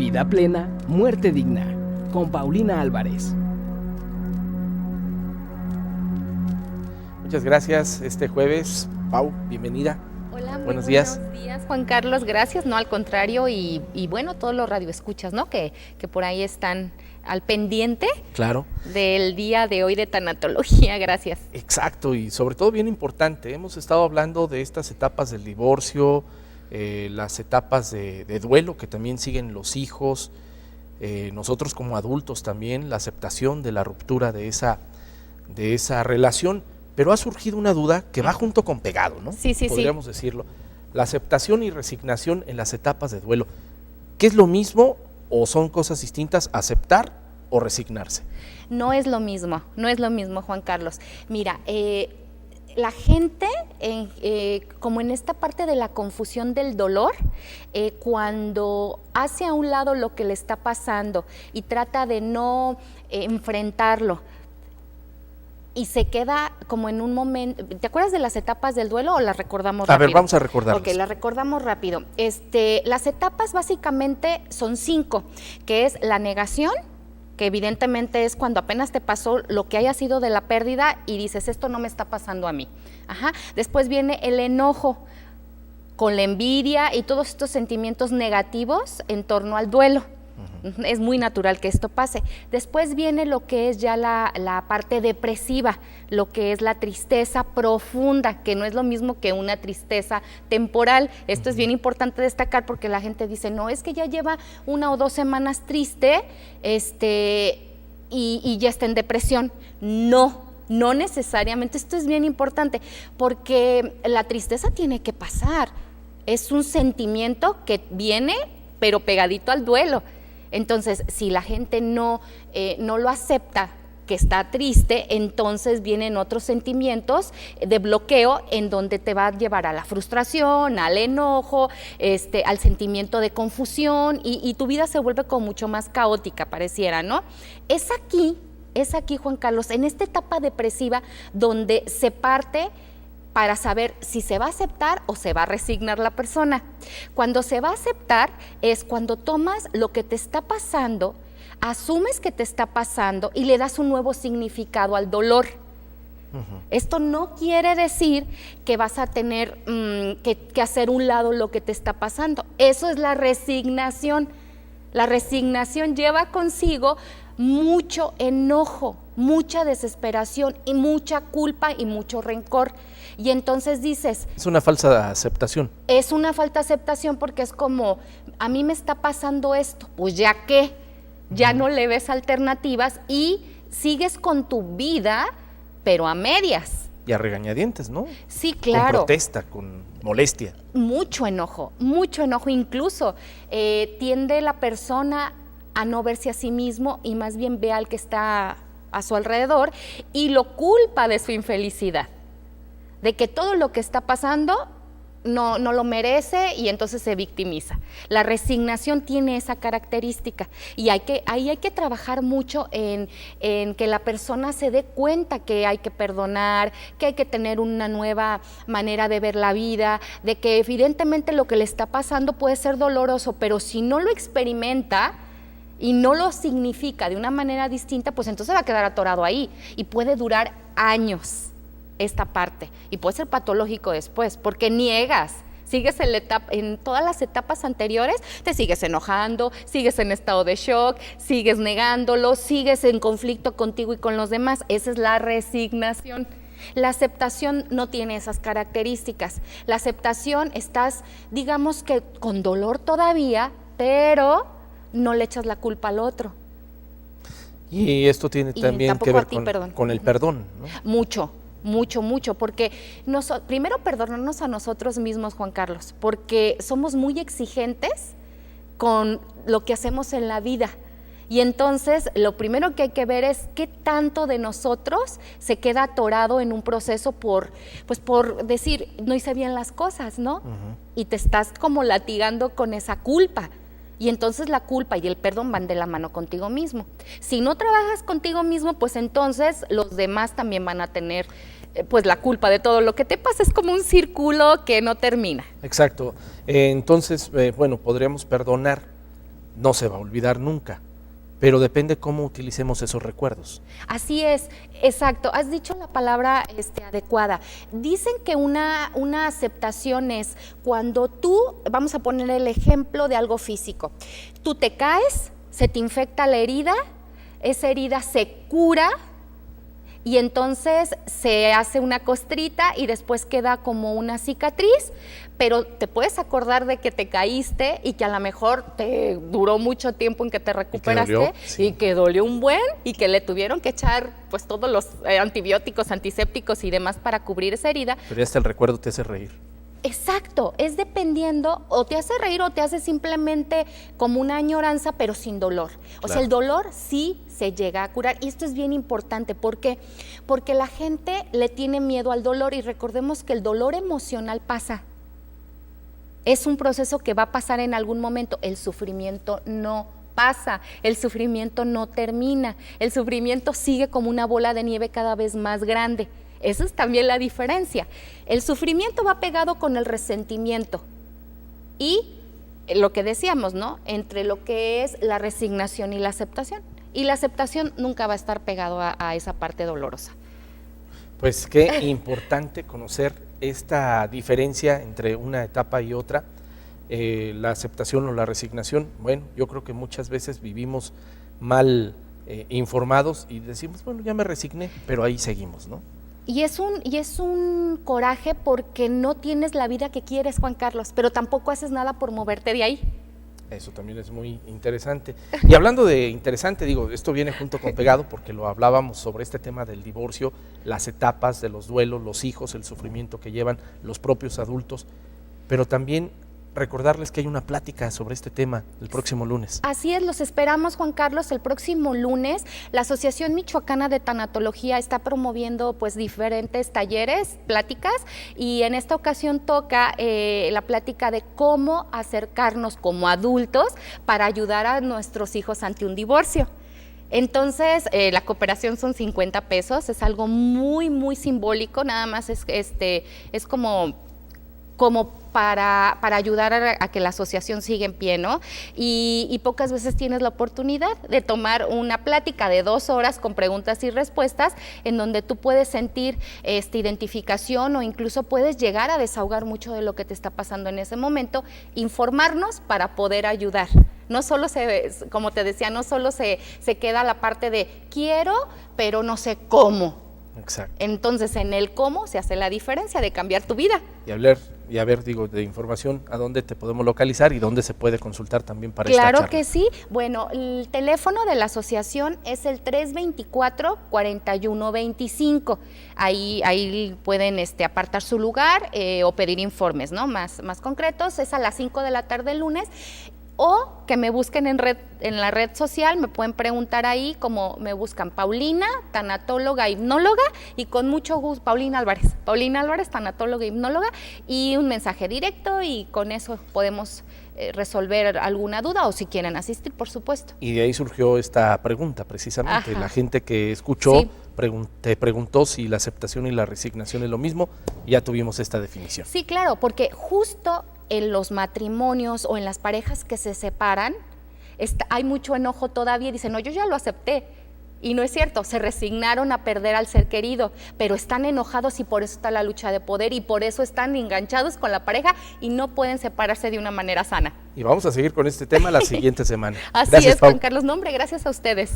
Vida plena, muerte digna, con Paulina Álvarez. Muchas gracias este jueves. Pau, bienvenida. Hola, muy buenos días. Buenos días, Juan Carlos, gracias, no, al contrario, y bueno, todos los radioescuchas, ¿no? Que por ahí están al pendiente. Claro. Del día de hoy de tanatología, gracias. Exacto, y sobre todo bien importante, hemos estado hablando de estas etapas del divorcio, las etapas de duelo que también siguen los hijos, nosotros como adultos también, la aceptación de la ruptura de esa relación, pero ha surgido una duda que va junto con pegado, ¿no? Sí. Podríamos decirlo, la aceptación y resignación en las etapas de duelo, ¿qué es lo mismo o son cosas distintas, aceptar o resignarse? No es lo mismo, Juan Carlos. Mira, la gente, como en esta parte de la confusión del dolor, cuando hace a un lado lo que le está pasando y trata de no enfrentarlo, y se queda como en un momento. ¿Te acuerdas de las etapas del duelo o las recordamos rápido? A ver, vamos a recordarlas. Ok, las recordamos rápido. Las etapas básicamente son 5, que es la negación, que evidentemente es cuando apenas te pasó lo que haya sido de la pérdida y dices, esto no me está pasando a mí. Ajá. Después viene el enojo, con la envidia y todos estos sentimientos negativos en torno al duelo. Es muy natural que esto pase. Después viene lo que es ya la parte depresiva, lo que es la tristeza profunda, que no es lo mismo que una tristeza temporal. Esto es bien importante destacar porque la gente dice, no, es que ya lleva 1 o 2 semanas triste y ya está en depresión. No necesariamente. Esto es bien importante porque la tristeza tiene que pasar. Es un sentimiento que viene, pero pegadito al duelo. Entonces, si la gente no lo acepta, que está triste, entonces vienen otros sentimientos de bloqueo en donde te va a llevar a la frustración, al enojo, al sentimiento de confusión y tu vida se vuelve como mucho más caótica, pareciera, ¿no? Es aquí, Juan Carlos, en esta etapa depresiva donde se parte para saber si se va a aceptar o se va a resignar la persona. Cuando se va a aceptar es cuando tomas lo que te está pasando, asumes que te está pasando y le das un nuevo significado al dolor. Esto no quiere decir que vas a tener que hacer un lado lo que te está pasando. Eso es la resignación. La resignación lleva consigo mucho enojo, mucha desesperación y mucha culpa y mucho rencor. Y entonces dices... Es una falsa aceptación. Es una falta de aceptación porque es como, a mí me está pasando esto, pues ya qué, ya no le ves alternativas y sigues con tu vida, pero a medias. Y a regañadientes, ¿no? Sí, claro. Con protesta, con molestia. Mucho enojo, incluso tiende la persona a no verse a sí mismo y más bien ve al que está a su alrededor y lo culpa de su infelicidad, de que todo lo que está pasando no lo merece y entonces se victimiza. La resignación tiene esa característica y ahí hay que trabajar mucho en que la persona se dé cuenta que hay que perdonar, que hay que tener una nueva manera de ver la vida, de que evidentemente lo que le está pasando puede ser doloroso, pero si no lo experimenta y no lo significa de una manera distinta, pues entonces va a quedar atorado ahí y puede durar años esta parte y puede ser patológico después porque niegas, sigues en todas las etapas anteriores, te sigues enojando, sigues en estado de shock, sigues negándolo, sigues en conflicto contigo y con los demás. Esa es la resignación. La aceptación no tiene esas características. La aceptación estás, digamos que con dolor todavía, pero no le echas la culpa al otro. Y esto tiene también que ver con el perdón, ¿no? Mucho, porque primero perdonarnos a nosotros mismos, Juan Carlos, porque somos muy exigentes con lo que hacemos en la vida. Y entonces lo primero que hay que ver es qué tanto de nosotros se queda atorado en un proceso por decir, no hice bien las cosas, ¿no? Y te estás como latigando con esa culpa. Y entonces la culpa y el perdón van de la mano contigo mismo. Si no trabajas contigo mismo, pues entonces los demás también van a tener pues la culpa de todo lo que te pasa. Es como un círculo que no termina. Exacto. Entonces, bueno, podríamos perdonar no se va a olvidar nunca, pero depende cómo utilicemos esos recuerdos. Así es, exacto. Has dicho la palabra adecuada. Dicen que una aceptación es cuando tú, vamos a poner el ejemplo de algo físico, tú te caes, se te infecta la herida, esa herida se cura y entonces se hace una costrita y después queda como una cicatriz, pero te puedes acordar de que te caíste y que a lo mejor te duró mucho tiempo en que te recuperaste dolió, sí. y que dolió un buen y que le tuvieron que echar pues todos los antibióticos, antisépticos y demás para cubrir esa herida. Pero ya hasta el recuerdo te hace reír. Exacto, es dependiendo, o te hace reír o te hace simplemente como una añoranza, pero sin dolor. O sea, el dolor sí se llega a curar y esto es bien importante. ¿Por qué? Porque la gente le tiene miedo al dolor y recordemos que el dolor emocional pasa. Es un proceso que va a pasar en algún momento, el sufrimiento no pasa, el sufrimiento no termina, el sufrimiento sigue como una bola de nieve cada vez más grande. Esa es también la diferencia. El sufrimiento va pegado con el resentimiento y lo que decíamos, ¿no? Entre lo que es la resignación y la aceptación. Y la aceptación nunca va a estar pegado a esa parte dolorosa. Pues qué importante conocer esta diferencia entre una etapa y otra, la aceptación o la resignación. Bueno, yo creo que muchas veces vivimos mal informados y decimos, bueno, ya me resigné, pero ahí seguimos, ¿no? Y es un coraje porque no tienes la vida que quieres, Juan Carlos, pero tampoco haces nada por moverte de ahí. Eso también es muy interesante. Y hablando de interesante, digo, esto viene junto con pegado porque lo hablábamos sobre este tema del divorcio, las etapas de los duelos, los hijos, el sufrimiento que llevan los propios adultos, pero también recordarles que hay una plática sobre este tema el próximo lunes. Así es, los esperamos, Juan Carlos, el próximo lunes. La Asociación Michoacana de Tanatología está promoviendo pues diferentes talleres, pláticas, y en esta ocasión toca la plática de cómo acercarnos como adultos para ayudar a nuestros hijos ante un divorcio. Entonces, la cooperación son 50 pesos, es algo muy, muy simbólico, nada más es como para ayudar a que la asociación siga en pie, ¿no? Y pocas veces tienes la oportunidad de tomar una plática de 2 horas con preguntas y respuestas en donde tú puedes sentir identificación o incluso puedes llegar a desahogar mucho de lo que te está pasando en ese momento, informarnos para poder ayudar. No solo como te decía, no solo se queda la parte de quiero, pero no sé cómo. Exacto. Entonces, en el cómo se hace la diferencia de cambiar tu vida. Y a ver, digo, de información, ¿a dónde te podemos localizar y dónde se puede consultar también para esta charla? Claro que sí. Bueno, el teléfono de la asociación es el 324-4125. Ahí pueden apartar su lugar o pedir informes, ¿no? Más concretos. Es a las 5 de la tarde el lunes. O que me busquen en la red social, me pueden preguntar ahí, como me buscan Paulina, tanatóloga, hipnóloga, y con mucho gusto, Paulina Álvarez, tanatóloga, hipnóloga, y un mensaje directo, y con eso podemos resolver alguna duda, o si quieren asistir, por supuesto. Y de ahí surgió esta pregunta, precisamente. Ajá. La gente que escuchó Sí. te preguntó si la aceptación y la resignación es lo mismo, y ya tuvimos esta definición. Sí, claro, porque justo en los matrimonios o en las parejas que se separan, hay mucho enojo todavía y dicen, no, yo ya lo acepté. Y no es cierto, se resignaron a perder al ser querido, pero están enojados y por eso está la lucha de poder y por eso están enganchados con la pareja y no pueden separarse de una manera sana. Y vamos a seguir con este tema la siguiente semana. Así Gracias, es, Juan Pau. Carlos. No, hombre, gracias a ustedes.